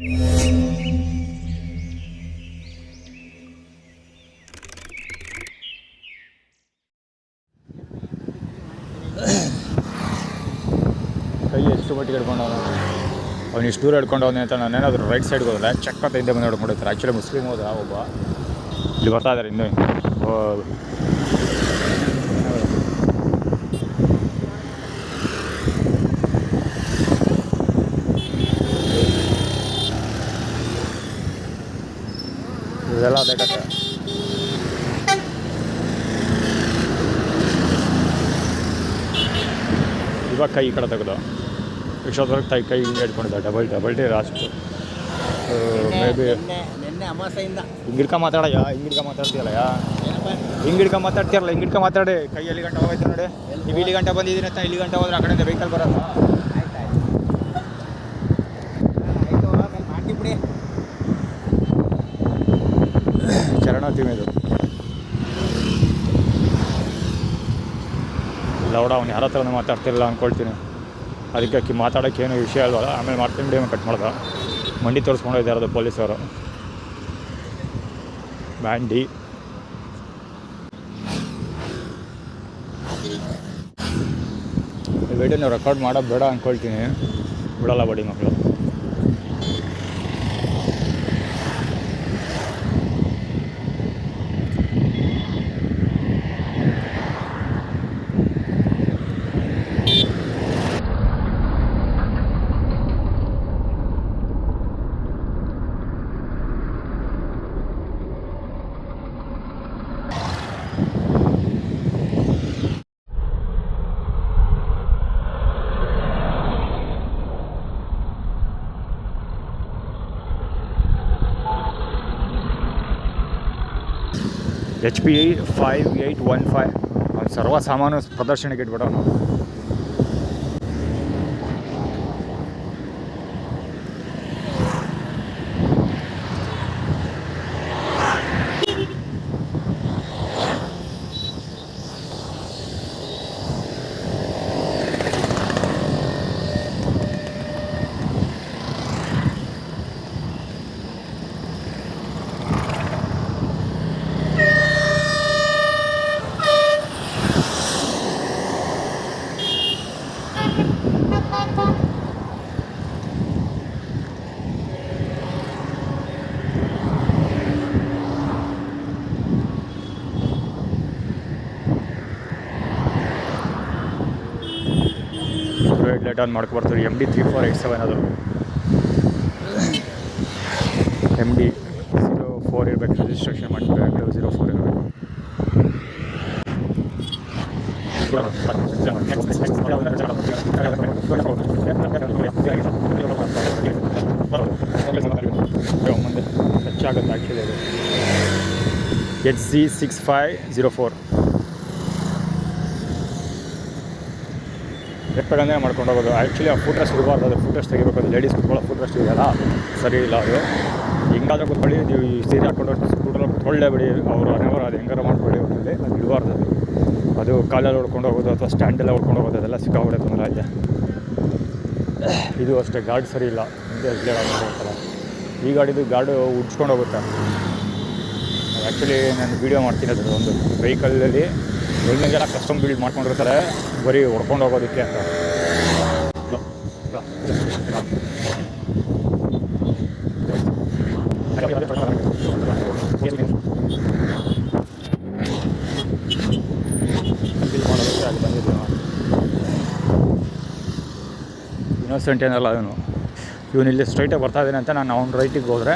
ಕೈ ಎಷ್ಟು ಮಟ್ಟಿಗೆ ಹಿಡ್ಕೊಂಡವನು, ಅವ್ನು ಇಷ್ಟು ದೂರ ಹಿಡ್ಕೊಂಡವನೇ ಅಂತ ನಾನೇನಾದರೂ ರೈಟ್ ಸೈಡ್ಗೆ ಹೋದ್ರೆ ಚೆಕ್ ಅಂತ ಹಿಂದೆ ಬಂದು ಹಿಡ್ಕೊಂಡಿರ್ತಾರೆ. ಆ್ಯಕ್ಚುಲಿ ಮುಸ್ಲಿಮ್ ಹೋದ ಒಬ್ಬ ಇಲ್ಲಿ ಬರ್ತಾ ಇದ್ದಾರೆ ಇನ್ನೂ. ಇದೆಲ್ಲ ಅದೇ ಕತೆ. ಇವಾಗ ಕೈ ಈ ಕಡೆ ತೆಗೆದು ಇಷ್ಟೊತ್ತವರೆಗೆ ಕೈ ಹಿಂಗೆ ಹಿಡ್ಕೊಂಡಿದ್ದ ಡಬಲ್ ಟೇ ಲಾಸ್ಟ್. ಮೇ ಬಿ ಹಿಂಗಿಡ್ಕ ಮಾತಾಡಯ್ಯ, ಹಿಂಗಿಡ್ಕ ಮಾತಾಡ್ತೀಯಲ್ಲಯ್ಯ, ಹಿಂಗಿಡ್ಕ ಮಾತಾಡಿ. ಕೈ ಎಲ್ಲಿ ಗಂಟೆ ಹೋಗೈತೆ ನೋಡಿ. ನೀವು ಇಲ್ಲಿ ಗಂಟೆ ಬಂದಿದ್ದೀನಿ ಅಂತ, ಇಲ್ಲಿ ಗಂಟೆ ಹೋದ್ರೆ ಆ ಕಡೆಯಿಂದ ವೆಹಿಕಲ್ ಬರಲ್ಲ. ಚರಣ ಇದು ಲೌಡ. ಅವ್ನು ಯಾರ ಹತ್ರನೂ ಮಾತಾಡ್ತಿರಲಿಲ್ಲ ಅಂದ್ಕೊಳ್ತೀನಿ. ಅದಕ್ಕೆ ಮಾತಾಡೋಕ್ಕೆ ಏನೂ ವಿಷಯ ಅಲ್ವಲ್ಲ. ಆಮೇಲೆ ಮಾಡ್ತೀನಿ ಬಿಡಿ ಕಟ್ ಮಾಡ್ದ. ಮಂಡಿ ತೋರಿಸ್ಕೊಂಡು ಇದ್ದಾರದು ಪೊಲೀಸವರು. ಬ್ಯಾಂಡಿ ವಿಡಿಯೋನ ರೆಕಾರ್ಡ್ ಮಾಡೋದು ಬೇಡ ಅಂದ್ಕೊಳ್ತೀನಿ. ಬಿಡಲ್ಲ ಬಡಿ ಮಕ್ಕಳು. HP 5815 ಸರ್ವ ಸಾಮಾನು ಪ್ರದರ್ಶನಕ್ಕೆ ಇಟ್ಬಿಡೋನು. ಲೇಟ್ ಆನ್ ಮಾಡ್ಕೊಬರ್ತೀವಿ. MD 3487 ಅದು MD 04 ಇರಬೇಕು. ರಿಜಿಸ್ಟ್ರೇಷನ್ ಮಾಡಿದ್ರೆ 04 ಇರಬೇಕು. ಮುಂದೆ ಹೆಚ್ಚಾಗುತ್ತೆ ಆ್ಯಕ್ಚುಲಿ. ಅದು HZ 6504 ಎಪ್ಪಡಂದೇ ಮಾಡ್ಕೊಂಡು ಹೋಗೋದು. ಆ್ಯಕ್ಚುಲಿ ಆ ಫೂಟ್ರೆಸ್ಟ್ ಇರಬಾರ್ದು. ಅದು ಫೂಟ್ರೆಸ್ಟ್ ತೆಗಿಬೇಕು. ಅದು ಲೇಡೀಸ್ ಕುತ್ಕೊಳ್ಳೋ ಫೂಟ್ರೆಸ್ಟ್ ಇದೆಯಲ್ಲ, ಸರಿ ಇಲ್ಲ ಅದು. ಹಿಂಗಾದ್ರೆ ಕೂತ್ಕೊಳ್ಳಿ, ನೀವು ಸೀರೆ ಹಾಕ್ಕೊಂಡು ಸ್ಕೂಟರಲ್ಲಿ ಕುತ್ಕೊಳ್ಳೇ ಬಿಡಿ. ಅವರು ಅನೇವರು ಅದು ಹೆಂಗಾರ ಮಾಡ್ಕೊಳ್ಳಿ. ಒಟ್ಟಲ್ಲಿ ಅದು ಇಡಬಾರ್ದು. ಅದು ಕಾಲಲ್ಲಿ ಹೊಡ್ಕೊಂಡು ಹೋಗೋದು ಅಥವಾ ಸ್ಟ್ಯಾಂಡೆಲ್ಲ ಹೊಡ್ಕೊಂಡು ಹೋಗೋದು, ಅದೆಲ್ಲ ಸಿಕ್ಕಾಬಿಡೆ ತೊಂದರೆ ಆಯ್ತು. ಇದು ಅಷ್ಟೇ, ಗಾರ್ಡ್ ಸರಿ ಇಲ್ಲ. ಹಿಂದೆ ಹೋಗ್ತಾರೆ. ಈ ಗಾಡಿದು ಗಾರ್ಡು ಉಡ್ಸ್ಕೊಂಡು ಹೋಗುತ್ತೆ. ಆ್ಯಕ್ಚುಲಿ ನಾನು ವೀಡಿಯೋ ಮಾಡ್ತೀನಿ ಅದ್ರ ಒಂದು ವೆಹಿಕಲಲ್ಲಿ ಒಂದೊಂದು ಜನ ಕಸ್ಟಮ್ ಬಿಲ್ಡ್ ಮಾಡ್ಕೊಂಡಿರ್ತಾರೆ ಬರೀ ಹೊಡ್ಕೊಂಡು ಹೋಗೋದಕ್ಕೆ ಅಂತ. ಅಲ್ಲಿ ಬಂದಿದ್ದೀವಿ. ಇನ್ನೋಸೆಂಟ್ ಏನಲ್ಲ ಇವನು ಇಲ್ಲಿ ಸ್ಟ್ರೈಟಾಗಿ ಬರ್ತಾ ಇದ್ದಾನೆ ಅಂತ ನಾನು ಅವ್ನು ರೈಟಿಗೆ ಹೋದರೆ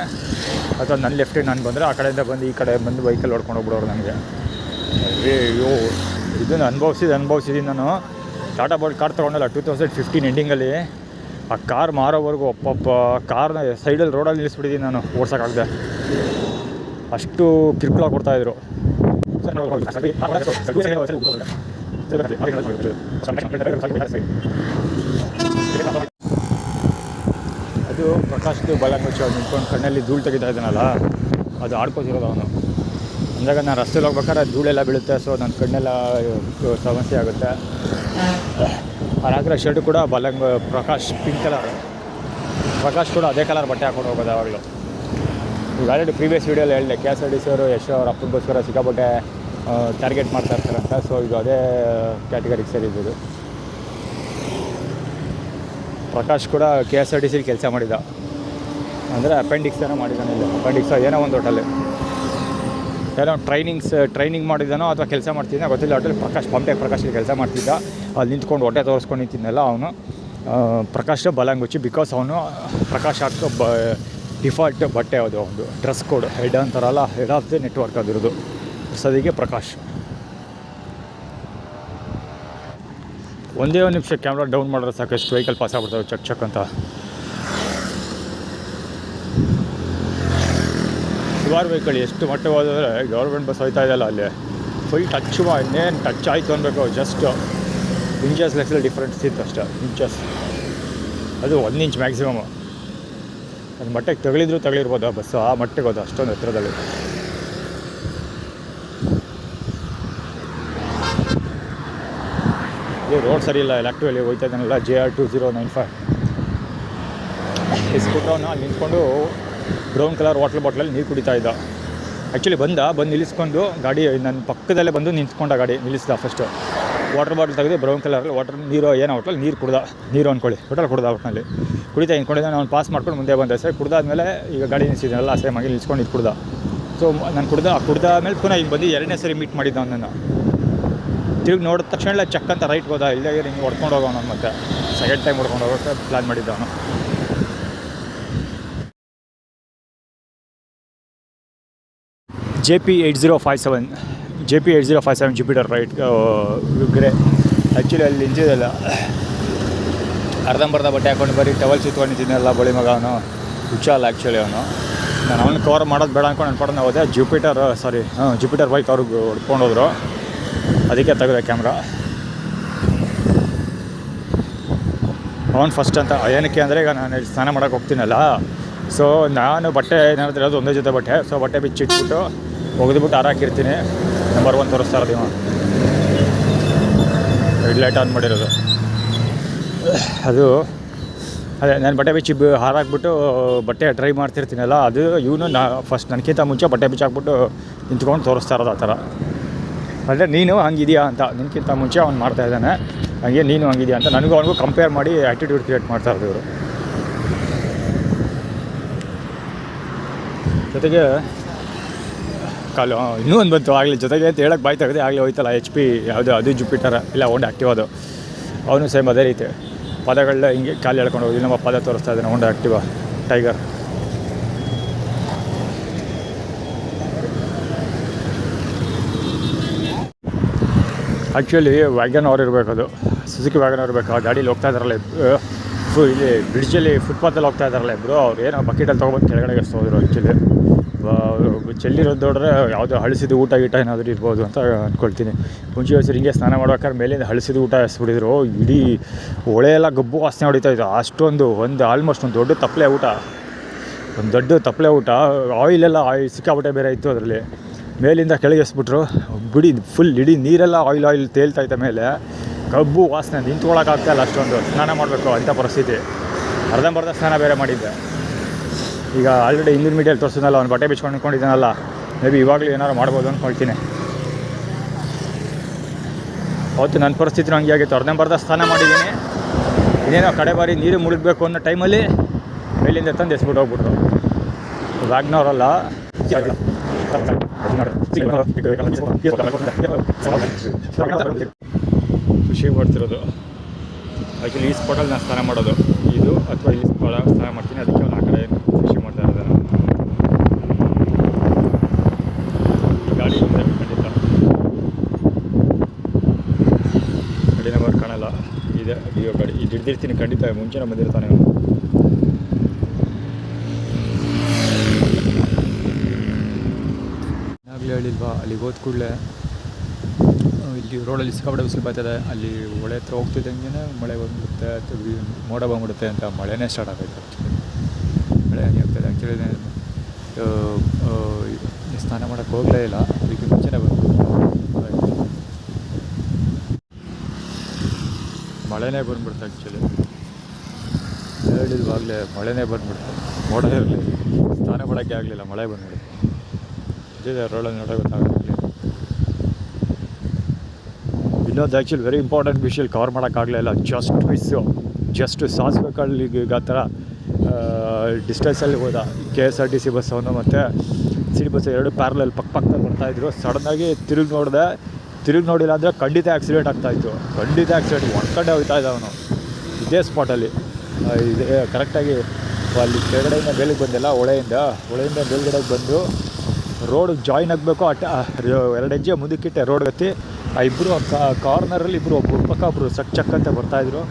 ಅಥವಾ ನನ್ನ ಲೆಫ್ಟಿಗೆ ನಾನು ಬಂದರೆ ಆ ಕಡೆಯಿಂದ ಬಂದು ಈ ಕಡೆ ಬಂದು ಬೈಕಲ್ಲಿ ಹೊಡ್ಕೊಂಡು ಹೋಗ್ಬಿಡೋರು ನನಗೆ. ಅಯ್ಯೋ, ಇದನ್ನು ಅನುಭವಿಸಿದ್ದೀನಿ ನಾನು. ಟಾಟಾ ಬೋಲ್ಟ್ ಕಾರ್ ತೊಗೊಂಡಲ್ಲ 2015 ಎಂಡಿಂಗಲ್ಲಿ. ಆ ಕಾರ್ ಮಾರೋವರೆಗೂ ಒಪ್ಪಪ್ಪ ಕಾರ್ನ ಸೈಡಲ್ಲಿ ರೋಡಲ್ಲಿ ನಿಲ್ಲಿಸ್ಬಿಟ್ಟಿದ್ದೀನಿ ನಾನು, ಓಡ್ಸೋಕ್ಕಾಗದೆ. ಅಷ್ಟು ಕಿರ್ಕುಳ ಕೊಡ್ತಾಯಿದ್ರು. ಅದು ಪ್ರಕಾಶ್ದು ಬಲಂಗುಚ್ಚ ನಿಂತ್ಕೊಂಡು ಕಣ್ಣಲ್ಲಿ ಧೂಳು ತೆಗಿತಾ ಇದ್ದಾನಲ್ಲ, ಅದು ಆಡ್ಕೋತಿರೋದು ಅವನು. ಅಂದಾಗ ನಾನು ರಸ್ತೆಲಿ ಹೋಗ್ಬೇಕಾದ್ರೆ ಧೂಳೆಲ್ಲ ಬೀಳುತ್ತೆ. ಸೊ ನನ್ನ ಕಣ್ಣೆಲ್ಲ ಸಮಸ್ಯೆ ಆಗುತ್ತೆ. ಆ ಹಾಕಿರೋ ಶರ್ಟು ಕೂಡ ಪ್ರಕಾಶ್ ಪಿಂಕ್ ಕಲರ್. ಪ್ರಕಾಶ್ ಕೂಡ ಅದೇ ಕಲರ್ ಬಟ್ಟೆ ಹಾಕೊಂಡು ಹೋಗೋದು ಯಾವಾಗಲೂ. ಈಗ ಆಲ್ರೆಡಿ ಪ್ರೀವಿಯಸ್ ವೀಡಿಯೋಲಿ ಹೇಳಿದೆ KSRTC ಅವರು ಯಶ್ ಅವ್ರ ಅಪ್ಪನಿಗೋಸ್ಕರ ಸಿಕ್ಕಾಪಟ್ಟೆ ಟಾರ್ಗೆಟ್ ಮಾಡ್ತಾ ಇರ್ತಾರೆ ಅಂತ. ಸೊ ಇದು ಅದೇ ಕ್ಯಾಟಗರಿಗೆ ಸೇರಿದ್ದು. ಪ್ರಕಾಶ್ ಕೂಡ KSRTC ಕೆಲಸ ಮಾಡಿದ, ಅಂದರೆ ಅಪೆಂಡಿಕ್ಸ್ ಏನೋ ಮಾಡಿದ್ದಾನೆ. ಇಲ್ಲ ಅಪೆಂಡಿಕ್ಸ್ ಏನೋ ಒಂದು ಹೋಟೆಲ್ ಏನೋ ಟ್ರೈನಿಂಗ್ ಮಾಡಿದ್ದಾನೋ ಅಥವಾ ಕೆಲಸ ಮಾಡ್ತಿದ್ದ ಗೊತ್ತಿಲ್ಲ. ಹೋಟೆಲ್ ಪ್ರಕಾಶ್ ಕೆಲಸ ಮಾಡ್ತಿದ್ದ. ಅಲ್ಲಿ ನಿಂತ್ಕೊಂಡು ಹೊಟ್ಟೆ ತೋರಿಸ್ಕೊಂಡು ನಿಂತಿದ್ದನಲ್ಲ ಅವನು ಪ್ರಕಾಶ್ ಬಲಂಗುಚ್ಚಿ. ಬಿಕಾಸ್ ಅವನು ಪ್ರಕಾಶ್ ಹಾಕೋ ಡಿಫಾಲ್ಟ್ ಬಟ್ಟೆ ಅದು ಒಂದು ಡ್ರೆಸ್ ಕೋಡ್ ಹೆಡ್ ಅಂತಾರಲ್ಲ, ಹೆಡ್ ಆಫ್ ದಿ ನೆಟ್ವರ್ಕ್ ಅದಿರೋದು. ಸದಿಗೆ ಪ್ರಕಾಶ್. ಒಂದೇ ಒಂದು ನಿಮಿಷ ಕ್ಯಾಮ್ರಾ ಡೌನ್ ಮಾಡಿದ್ರೆ ಸಾಕು ಎಷ್ಟು ವೆಹಿಕಲ್ ಪಾಸ್ ಆಗ್ಬಿಡ್ತವೆ ಚಕ್ ಅಂತ. ಸುಮಾರು ವೆಹಿಕಲ್ ಎಷ್ಟು ಮಟ್ಟ ಹೋದರೆ ಗೌರ್ಮೆಂಟ್ ಬಸ್ ಹೋಗ್ತಾ ಇದೆಯಲ್ಲ ಅಲ್ಲಿ ಫುಲ್ ಇನ್ನೇನು ಟಚ್ ಆಯಿತು ಅನ್ಬೇಕು. ಜಸ್ಟ್ ಇಂಚಸ್ ಲೆಕ್ಕದಲ್ಲಿ ಡಿಫ್ರೆನ್ಸ್ ಇತ್ತು ಅಷ್ಟೇ, ಇಂಚಸ್. ಅದು 1 ಇಂಚ್ ಮ್ಯಾಕ್ಸಿಮಮ್. ಅದು ಮಟ್ಟಕ್ಕೆ ತಗಲಿರ್ಬೋದು ಆ ಬಸ್ಸು, ಆ ಮಟ್ಟಿಗೆ ಹೋದ ಅಷ್ಟೊಂದು ಹತ್ತಿರದಲ್ಲಿ. ಇದು ರೋಡ್ ಸರಿ ಇಲ್ಲ. ಆ್ಯಕ್ಚುಲಿ ಹೋಗ್ತಾ ಇದ್ದಾನಲ್ಲ JR 2095 ಸ್ಕೂಟ್ರವನ್ನ ಅಲ್ಲಿ ನಿಂತ್ಕೊಂಡು ಬ್ರೌನ್ ಕಲರ್ ವಾಟರ್ ಬಾಟ್ಲಲ್ಲಿ ನೀರು ಕುಡಿತಾ ಇದ್ದ. ಆ್ಯಕ್ಚುಲಿ ಬಂದು ನಿಲ್ಲಿಸ್ಕೊಂಡು ಗಾಡಿ ನನ್ನ ಪಕ್ಕದಲ್ಲೇ ಬಂದು ನಿಂತ್ಕೊಂಡ. ಗಾಡಿ ನಿಲ್ಲಿಸ್ದ. ಫಸ್ಟು ವಾಟರ್ ಬಾಟ್ಲ್ ತೆಗೆದು ಬ್ರೌನ್ ಕಲರಲ್ಲಿ ನೀರು ಏನೋ ಹೋಟ್ಲಲ್ಲಿ ನೀರು ಅಂದ್ಕೊಳ್ಳಿ ಕುಡ್ದ ಒಟ್ಟಿನಲ್ಲಿ ಕುಡಿತಾ ನಿಂತ್ಕೊಂಡಿದ್ದ. ನಾನು ಪಾಸ್ ಮಾಡ್ಕೊಂಡು ಮುಂದೆ ಬಂದೆ. ಸರಿ ಕುಡ್ದಾದ್ಮೇಲೆ ಈಗ ಗಾಡಿ ನಿಲ್ಲಿಸಿದ್ನಲ್ಲ ಸೇಮಾಗಿ ನಿಲ್ಸ್ಕೊಂಡು ಇದು ಕುಡ್ದ. ಸೊ ನಾನು ಕುಡ್ದಾದ್ಮೇಲೆ ಪುನಃ ಈಗ ಬಂದು 2ನೇ ಸರಿ ಮೀಟ್ ಮಾಡಿದ್ದ ಅವನನ್ನು. ತಿರುಗಿ ನೋಡಿದ ತಕ್ಷಣ ಚಕ್ ಅಂತ ರೈಟ್ ಹೋದ. ಇಲ್ಲೇ ಹಿಂಗೆ ಹೊಡ್ಕೊಂಡು ಹೋಗೋನು ಮತ್ತೆ ಸೆಕೆಂಡ್ ಟೈಮ್ ಹೊಡ್ಕೊಂಡು ಹೋಗೋಕ್ಕೆ ಪ್ಲ್ಯಾನ್ ಮಾಡಿದ್ದ ಅವನು. JP 8057 Jupiter right grey. Actually ಅಲ್ಲಿ ನಿಂತಿದ್ದಲ್ಲ, ಅರ್ಧಂಬರ್ಧ ಬಟ್ಟೆ ಹಾಕೊಂಡು ಬರೀ ಟವಲ್ ಸುತ್ಕೊಂಡು ನಿಂತಿದ್ದೆಲ್ಲ ಬಳಿ ಮಗ ಅವನು. ಹುಚ್ಚಲ್ಲ ಆ್ಯಕ್ಚುಲಿ ಅವನು. ನಾನು ಅವನು ಕವರ್ ಮಾಡೋದು ಬೇಡ ಅಂದ್ಕೊಂಡು ಅನ್ಕೊಂಡು ಹೋದೆ. ಜುಪಿಟರ್ ಬೈಕ್ ಅವ್ರಿಗೆ ಹೊಡ್ಕೊಂಡು ಹೋದ್ರು, ಅದಕ್ಕೆ ತೆಗೆದೆ ಕ್ಯಾಮ್ರಾ. ಅವನು ಫಸ್ಟ್ ಅಂತ ಏನಕ್ಕೆ ಅಂದರೆ ಈಗ ನಾನು ಸ್ನಾನ ಮಾಡೋಕ್ಕೆ ಹೋಗ್ತೀನಲ್ಲ. ಸೊ ನಾನು ಬಟ್ಟೆ ಏನಾದರೂ ಇರೋದು ಒಂದೇ ಜೊತೆ ಬಟ್ಟೆ. ಸೊ ಬಟ್ಟೆ ಬಿಚ್ಚಿಟ್ಬಿಟ್ಟು ಒಗೆದ್ಬಿಟ್ಟು ಹಾರಾಕಿರ್ತೀನಿ. ನಂಬರ್ 1 ತೋರಿಸ್ತಾ ಇರೋದು ಇವ. ರೆಡ್ ಲೈಟ್ ಆನ್ ಮಾಡಿರೋದು ಅದು. ಅದೇ ನಾನು ಬಟ್ಟೆ ಬಿಚ್ಚಿ ಹಾರಾಕ್ಬಿಟ್ಟು ಬಟ್ಟೆ ಡ್ರೈ ಮಾಡ್ತಿರ್ತೀನಲ್ಲ, ಅದು ಇವನು ಫಸ್ಟ್ ನನಗಿಂತ ಮುಂಚೆ ಬಟ್ಟೆ ಬಿಚ್ಚಾಕ್ಬಿಟ್ಟು ನಿಂತ್ಕೊಂಡು ತೋರಿಸ್ತಾ ಇರೋದು ಆ ಥರ. ಅಂದರೆ ನೀನು ಹಂಗಿದೆಯಾ ಅಂತ. ನಿನಗಿಂತ ಮುಂಚೆ ಅವ್ನು ಮಾಡ್ತಾಯಿದ್ದಾನೆ, ಹಾಗೆ ನೀನು ಹಂಗಿದೆಯಾ ಅಂತ ನನಗೂ ಅವನಿಗೂ ಕಂಪೇರ್ ಮಾಡಿ ಆ್ಯಟಿಟ್ಯೂಡ್ ಕ್ರಿಯೇಟ್ ಮಾಡ್ತಾ ಇರೋದು ಇವರು. ಜೊತೆಗೆ ಇನ್ನೂ ಒಂದು ಬಂತು ಆಗಲಿ ಜೊತೆಗೆ ಅಂತ ಹೇಳಕ್ಕೆ ಬಾಯ್ ತೆಗೆದೆ. ಆಗಲಿ ಹೋಯ್ತಲ್ಲ HP ಯಾವುದು ಅದು ಜುಪಿಟರ್ ಇಲ್ಲ ಹೋಂಡಾ ಆ್ಯಕ್ಟಿವ್. ಅದು ಅವನು ಸೇಮ್ ಅದೇ ರೀತಿ ಪದಗಳನ್ನ ಹಿಂಗೆ ಕಾಲು ಹೇಳ್ಕೊಂಡು ಹೋಗಿ ನಮ್ಮ ಪದ ತೋರಿಸ್ತಾ ಇದ್ದಾನೆ. Honda Activa tiger. Actually wagon R ಇರಬೇಕು, ಅದು ಸುಜುಕಿ ವ್ಯಾಗನ್ ಅವರ್ ಇರಬೇಕು. ಆ ಗಾಡೀಲಿ ಹೋಗ್ತಾ ಇದ್ದಾರಲ್ಲ ಇಲ್ಲಿ ಬ್ರಿಡ್ಜಲ್ಲಿ ಫುಟ್ಪಾತಲ್ಲಿ ಹೋಗ್ತಾ ಇದ್ದಾರಲ್ಲ ಇಬ್ಬರು. ಅವ್ರು ಏನೋ ಬಕೆಟಲ್ಲಿ ತೊಗೊಬಂದು ಕೆಳಗಡೆ ಎಸ್ತೋದ್ರು. ಆ್ಯಕ್ಚುಲಿ ಚೆಲ್ಲಿರೋದು ನೋಡ್ರೆ ಯಾವುದೋ ಹಳಸಿದ ಊಟ ಏನಾದರೂ ಇರ್ಬೋದು ಅಂತ ಅಂದ್ಕೊಳ್ತೀನಿ. ಮುಂಚೆ ಹೆಸರು ಹಿಂಗೆ ಸ್ನಾನ ಮಾಡ್ಬೇಕಾದ್ರೆ ಮೇಲಿಂದ ಹಳಸಿದ ಊಟ ಎಸ್ಬಿಟ್ಟಿದ್ರು. ಇಡೀ ಒಳೆಯೆಲ್ಲ ಗಬ್ಬು ವಾಸನೆ ಹೊಡಿತಾಯಿತ್ತು. ಅಷ್ಟೊಂದು ಆಲ್ಮೋಸ್ಟ್ ಒಂದು ದೊಡ್ಡ ತಪ್ಪಲೆ ಊಟ. ಆಯಿಲೆಲ್ಲ ಸಿಕ್ಕಾಪಟ್ಟೆ ಬೇರೆ ಇತ್ತು ಅದರಲ್ಲಿ. ಮೇಲಿಂದ ಕೆಳಗೆ ಎಸ್ಬಿಟ್ರು. ಫುಲ್ ಇಡೀ ನೀರೆಲ್ಲ ಆಯಿಲ್ ತೇಲ್ತಾಯ್ತ ಮೇಲೆ. ಕಬ್ಬು ವಾಸನೆ ನಿಂತ್ಕೊಳ್ಳೋಕ್ಕಾಗ್ತಾಯಿಲ್ಲ. ಅಷ್ಟೊಂದು ಸ್ನಾನ ಮಾಡಬೇಕು ಅಂಥ ಪರಿಸ್ಥಿತಿ. ಅರ್ಧಂಬರ್ಧ ಸ್ನಾನ ಬೇರೆ ಮಾಡಿದ್ದೆ. ಈಗ ಆಲ್ರೆಡಿ ಹಿಂದಿನ ಮೀಡಿಯಲ್ಲಿ ತೋರಿಸಿದ್ನಲ್ಲ, ಅವ್ನು ಬಟ್ಟೆ ಬಿಚ್ಕೊಂಡು ನಿಂತ್ಕೊಂಡಿದ್ದಾನಲ್ಲ, ಮೇ ಬಿ ಇವಾಗಲೂ ಏನಾರು ಮಾಡ್ಬೋದು ಅಂದ್ಕೊಳ್ತೀನಿ. ಅವತ್ತು ನನ್ನ ಪರಿಸ್ಥಿತಿ ಹಂಗೆ ಆಗಿತ್ತು. ಅರ್ಧಂಬರ್ಧ ಸ್ನಾನ ಮಾಡಿದ್ದೀನಿ. ಇನ್ನೇನೋ ಕಡೆ ಬಾರಿ ನೀರು ಮುಳುಗಬೇಕು ಅನ್ನೋ ಟೈಮಲ್ಲಿ ಮೇಲಿಂದ ತಂದು ಎಸ್ಬಿಟ್ಟು ಹೋಗ್ಬಿಟ್ರು. ವ್ಯಾಗ್ನವರಲ್ಲ, ಖುಷಿ ಮಾಡ್ತಿರೋದು. ಆ್ಯಕ್ಚುಲಿ ಈ ಸ್ಪಾಟಲ್ಲಿ ನಾನು ಸ್ನಾನ ಮಾಡೋದು ಇದು, ಅಥವಾ ಇಲ್ಲಿ ಸ್ನಾನ ಮಾಡ್ತೀನಿ. ಅದಕ್ಕೆ ಅವ್ನು ಆ ಕಡೆ ಖುಷಿ ಮಾಡ್ತಾ ಇರೋದು. ಗಾಡಿ ಖಂಡಿತ ಗಾಡಿ ನಂಬರ್ ಕಾಣಲ್ಲ. ಇದೆ ಡಿಯೋ ಗಾಡಿ. ಇದು ಹಿಡ್ದಿರ್ತೀನಿ ಖಂಡಿತ. ಮುಂಚೆನೇ ಬಂದಿರ್ತಾನೆ ಅವನು. ಆಗಲೇ ಹೇಳಿಲ್ವಾ, ಅಲ್ಲಿಗೆ ಹೋದ ಕೂಡಲೇ ಇಲ್ಲಿ ರೋಡಲ್ಲಿ ಸಿಕ್ಕಾಪಟ್ಟೆ ಬಿಸಿಲು ಬರ್ತದೆ. ಅಲ್ಲಿ ಹೊಳೆ ಹತ್ರ ಹೋಗ್ತಿದ್ದಂಗೆ ಮಳೆ ಬಂದ್ಬಿಡುತ್ತೆ, ಮೋಡ ಬಂದ್ಬಿಡುತ್ತೆ ಅಂತ ಮಳೆನೇ ಸ್ಟಾರ್ಟ್ ಆಗೈತೆ. ಮಳೆ ಹಂಗೆ ಆಗ್ತಾಯಿದೆ. ಆ್ಯಕ್ಚುಲಿ ಸ್ನಾನ ಮಾಡೋಕ್ಕೆ ಹೋಗಲೇ ಇಲ್ಲ, ಅದಕ್ಕೆ ಮುಂಚೆನೇ ಬಂದು ಮಳೆನೇ ಬಂದ್ಬಿಡುತ್ತೆ ಆ್ಯಕ್ಚುಲಿ. ಹೇಳಿಲ್ವಾಗಲೇ ಮಳೆನೇ ಬಂದುಬಿಡ್ತು. ಮೋಡ ಇರಲಿ, ಸ್ನಾನ ಮಾಡೋಕ್ಕೆ ಆಗಲಿಲ್ಲ, ಮಳೆ ಬಂದುಬಿಡ್ತು. ಇದೇ ರೋಡಲ್ಲಿ ನೋಡೋ ಗೊತ್ತಾಗಲಿ. ಇನ್ನೊಂದು ಆ್ಯಕ್ಚುಲಿ ವೆರಿ ಇಂಪಾರ್ಟೆಂಟ್ ವಿಷಯ ಕವರ್ ಮಾಡೋಕ್ಕಾಗಲಿಲ್ಲ. ಜಸ್ಟ್ ಸಾಸಿವೆ ಕಾಳಿಗೆ ಆ ಥರ ಡಿಸ್ಟೆನ್ಸಲ್ಲಿ ಹೋದ KSRTC ಬಸ್ ಅವನು ಮತ್ತು ಸಿಟಿ ಬಸ್ ಎರಡು ಪ್ಯಾರಲಲ್ ಪಕ್ಕದಾಗ ಬರ್ತಾಯಿದ್ರು. ಸಡನ್ನಾಗಿ ತಿರುಗಿ ನೋಡಿಲ್ಲ ಅಂದರೆ ಖಂಡಿತ ಆಕ್ಸಿಡೆಂಟ್ ಆಗ್ತಾಯಿತ್ತು. ಹೊಡ್ಕೊಂಡೇ ಹೋಗ್ತಾ ಇದ್ದ ಅವನು ಇದೇ ಸ್ಪಾಟಲ್ಲಿ. ಇದೇ ಕರೆಕ್ಟಾಗಿ ಅಲ್ಲಿ ಕೆಳಗಡೆಯಿಂದ ಮೇಲಿಗೆ ಬಂದಿಲ್ಲ, ಹೊಳೆಯಿಂದ ಮೇಲ್ಗಡೆಗೆ ಬಂದು ರೋಡ್ ಜಾಯ್ನ್ ಆಗಬೇಕು. 2 ಹೆಜ್ಜೆ ಮುಂದಕ್ಕಿಟ್ಟೆ ರೋಡ್ ಗತ್ತಿ ಇಬ್ಬರು ಕಾರ್ನರಲ್ಲಿ ಒಬ್ಬರು ಪಕ್ಕ ಒಬ್ಬರು ಚಕ್ ಅಂತ ಬರ್ತಾಯಿದ್ರು.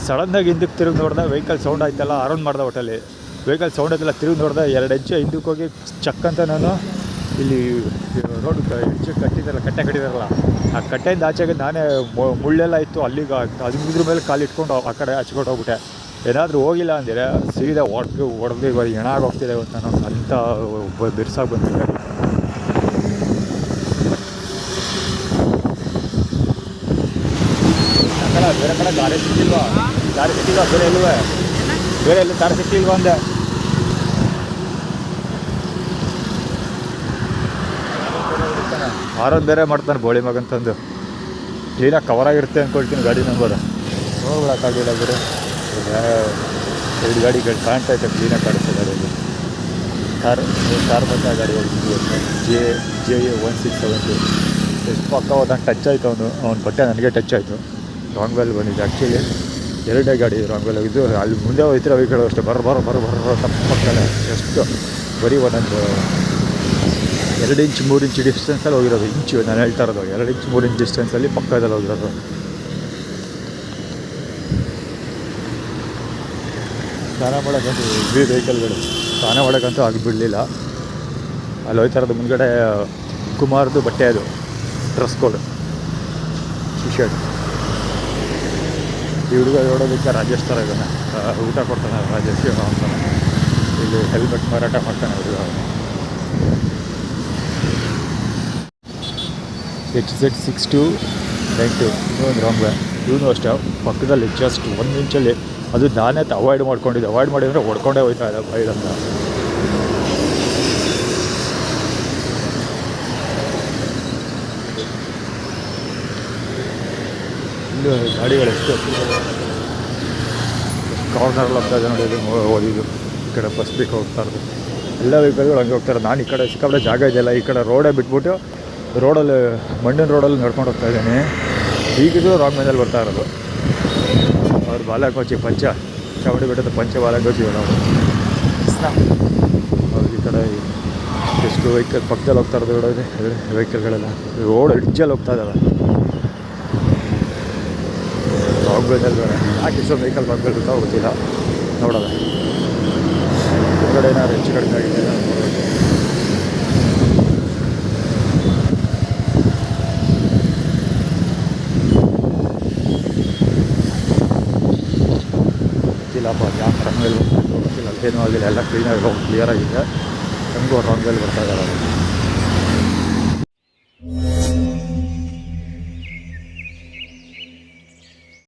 ಸಡನ್ನಾಗಿ ಹಿಂದಕ್ಕೆ ತಿರುಗಿ ನೋಡಿದೆ, ವೆಹಿಕಲ್ ಸೌಂಡ್ ಆಯ್ತಲ್ಲ, ಅರೌಂಡ್ ಮಾಡ್ದೆ. ಒಟ್ಟಲ್ಲಿ ವೆಹಿಕಲ್ ಸೌಂಡ್ ಆಯ್ತಲ್ಲ, ತಿರುಗಿ ನೋಡಿದೆ, 2 ಹೆಜ್ಜೆ ಹಿಂದಕ್ಕೆ ಹೋಗಿ ಚಕ್ ಅಂತ ನಾನು ಇಲ್ಲಿ ರೋಡ್ ಹೆಜ್ಜೆ ಕಟ್ಟಿದಾರಲ್ಲ, ಆ ಕಟ್ಟೆಯಿಂದ ಆಚೆಗೆ ನಾನೇ ಮುಳ್ಳೆಲ್ಲ ಇತ್ತು ಅಲ್ಲಿಗೆ ಅದ್ರ ಮೇಲೆ ಕಾಲು ಇಟ್ಕೊಂಡು ಆ ಕಡೆ ಹಚ್ಕೊಂಡು ಹೋಗ್ಬಿಟ್ಟೆ. ಏನಾದರೂ ಹೋಗಿಲ್ಲ ಅಂದರೆ ಸೀದಾ ಹೊಡೆದು ಇವಾಗ ಹೆಣಾಗೋಗ್ತಿದೆ ಇವತ್ತು ನಾನು ಅಂಥ ಬಿರ್ಸಾಗಿ ಬಂದಿದ್ದೆ. ಬೇರೆ ಕಡೆ ದಾರಿ ಸಿಕ್ಕಿಲ್ವಾ ಬೇರೆ ಎಲ್ಲೂ ದಾರಿ ಸಿಕ್ಕಿಲ್ವಾ ಅಂದೆ. ಆರೋದು ಬೇರೆ ಮಾಡ್ತಾನೆ ಬೋಳಿ ಮಗಂತಂದು. ಕ್ಲೀನಾಗಿ ಕವರಾಗಿರುತ್ತೆ ಅಂದ್ಕೊಳ್ತೀನಿ ಗಾಡಿ ನಂಬೋದು. ನೋಡ್ಬಿಡೋಕ್ಕಾಗಿಲ್ಲ ಬೇರೆ 2 ಗಾಡಿ ಪ್ಯಾಂಟ್ ಐತೆ, ಕ್ಲೀನಾಗಿ ಕಾಣಿಸ್ತದೆ ಗಾಡಿಯಲ್ಲಿ. ಕಾರ್ ಮತ್ತೆ ಆ ಗಾಡಿ JA 1670 ಎಷ್ಟು ಪಕ್ಕ ಹೋದ ಟಚ್ ಆಯಿತು. ಅವ್ನ ಬಟ್ಟೆ ನನಗೆ ಟಚ್ ಆಯಿತು. ರಾಂಗ್ ವೇಲ್ ಬಂದಿದೆ ಆ್ಯಕ್ಚುಲಿ. 2 ಗಾಡಿ ರಾಂಗ್ ವೇಲ್ ಇದು. ಅಲ್ಲಿ ಮುಂದೆ ಹೋಗ್ತಿರೋ ವೆಹಿಕಲ್ ಅಷ್ಟೇ ಬರೋ ತಪ್ಪಕ್ಕಲ್ಲ. ಎಷ್ಟು ಬರೀ ಒಂದೊಂದು 2 ಇಂಚ್ 3 ಇಂಚ್ ಡಿಸ್ಟೆನ್ಸಲ್ಲಿ ಹೋಗಿರೋದು. ನಾನು ಹೇಳ್ತಾ ಇರೋದು 2 ಇಂಚ್ 3 ಇಂಚ್ ಡಿಸ್ಟೆನ್ಸಲ್ಲಿ ಪಕ್ಕದಲ್ಲಿ ಹೋಗಿರೋದು. ಸ್ನಾನ ಮಾಡೋಕ್ಕಂತೂ ವೆಹಿಕಲ್ಗಳು ಸ್ನಾನ ಮಾಡೋಕ್ಕಂತೂ ಆಗಿಬಿಡಲಿಲ್ಲ. ಅಲ್ಲಿ ಹೋಗ್ತಾ ಇರೋದು ಮುಂದ್ಗಡೆ ಕುಮಾರ್ದು ಬಟ್ಟೆ, ಅದು ಡ್ರೆಸ್ ಕೋಡ್ ಟಿ ಶರ್ಟ್. ಈ ಹುಡುಗ ನೋಡೋದಕ್ಕೆ ರಾಜೇಶ್ ಥರ ಇದ್ದಾನೆ, ಊಟ ಕೊಡ್ತಾನೆ ರಾಜೇಶ್ ಅಂತಾನೆ. ಇಲ್ಲಿ ಹೆಲ್ಮೆಟ್ ಮಾರಾಟ ಮಾಡ್ತಾನೆ ಹುಡುಗ. HZ6292 ಇನ್ನೊಂದು ರಾಂಗ್ ವೇ. ಇವನು ಅಷ್ಟೇ ಪಕ್ಕದಲ್ಲಿ ಜಸ್ಟ್ 1 ಇಂಚಲ್ಲಿ. ಅದು ನಾನೇ ಅವಾಯ್ಡ್ ಮಾಡ್ಕೊಂಡಿದ್ದೆ. ಅವಾಯ್ಡ್ ಮಾಡಿದರೆ ಹೊಡ್ಕೊಂಡೇ ಹೋಗ್ತಾ ಇದ್ದೆ ಬೈಲಂತ. ಇಲ್ಲಿ ಗಾಡಿಗಳು ಎಷ್ಟು ಕಾರ್ನರಲ್ಲಿ ಹೋಗ್ತಾ ಇದೆ ನೋಡಿ. ಓದಿದ್ದು ಈ ಕಡೆ ಬಸ್ ಬಿಟ್ಟು ಹೋಗ್ತಾ ಇರೋದು ಎಲ್ಲ ವೆಹಿಕಲ್ಗಳು ಹಂಗೆ ಹೋಗ್ತಾರೆ. ನಾನು ಈ ಕಡೆ ಸಿಕ್ಕಾಪಟ್ಟೆ ಜಾಗ ಇದೆಯಲ್ಲ, ಈ ಕಡೆ ರೋಡೇ ಬಿಟ್ಬಿಟ್ಟು ರೋಡಲ್ಲಿ ಮಣ್ಣಿನ ರೋಡಲ್ಲಿ ನಡ್ಕೊಂಡು ಹೋಗ್ತಾ ಇದ್ದೀನಿ. ಈಗಿದ್ದು ರಾಂಗ್ ಮೇನಲ್ಲಿ ಬರ್ತಾ ಇರೋದು. ಅವ್ರು ಬಾಲಕೋಚಿ ಚಾಮುಂಡಿ ಬೆಟ್ಟದ ಬಾಲಕೋಚಿ ನಾವು. ಅವ್ರು ಈ ಕಡೆ ಎಷ್ಟು ವೆಹಿಕಲ್ ಪಕ್ಕದಲ್ಲಿ ಹೋಗ್ತಾ ಇರೋದು ನೋಡೋದು ವೆಹಿಕಲ್ಗಳೆಲ್ಲ ರೋಡ್ ಎಡ್ಜಲ್ಲಿ ಹೋಗ್ತಾ ಇದ್ದಾವೆ. ರಾಂಗ್ ವೇದಲ್ಲಿ ಬೇಡ ಯಾಕೆ ಇಷ್ಟೊಂದು ವೆಹಿಕಲ್ ಬರ್ತಾ ಗೊತ್ತಿಲ್ಲ. ನೋಡೋದ ಹೊರಗಡೆ ಏನಾದ್ರು ಹೆಚ್ಚು ಕಡಿಮೆ ಆಗಿದೆ ಗೊತ್ತಿಲ್ಲಪ್ಪ. ಯಾಕೆ ರಾಂಗ್ ವೇಲ್ ಗೊತ್ತಿಲ್ಲ, ಅಲ್ಲೇನೂ ಆಗಿಲ್ಲ, ಎಲ್ಲ ಕ್ಲೀನಾಗಿ ಕ್ಲಿಯರ್ ಆಗಿದೆ. ನಮಗೂ ರಾಂಗ್ ವೇಲ್ ಬರ್ತಾ ಇದ್ದಾರೆ.